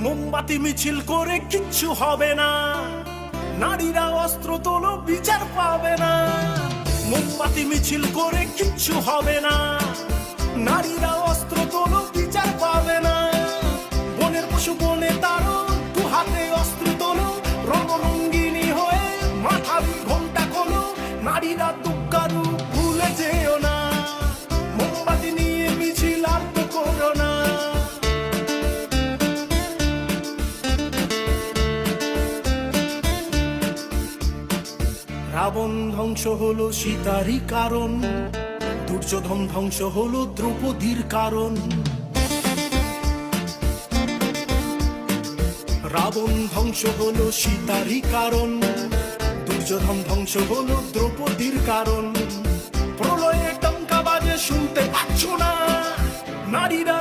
মোমবাতি মিছিল করে কিচ্ছু হবে না, নারীরা অস্ত্র তোলো বিচার পাবে না। মোমবাতি মিছিল করে কিচ্ছু হবে না, নারীরা অস্ত্র তোলো বিচার পাবে না। বনের পশু বনে তারো, দু হাতে অস্ত্র তোলো, রঙরঙ্গিনী হয়ে মাথার ঘোমটা খোলো। নারীরা দুঃখারু ভুলে যেও না, মোমবাতি নিয়ে মিছিল আর তো করো না। রাবণ ধ্বংস হলো সীতারই কারণ, দুর্যোধন ধ্বংস হলো দ্রৌপদীর কারণ। রাবণ ধ্বংস হলো সীতারই কারণ, দুর্যোধন ধ্বংস হলো দ্রৌপদীর কারণ। প্রলয়ে টঙ্কা বাজে শুনতে পাচ্ছ না, নারীরা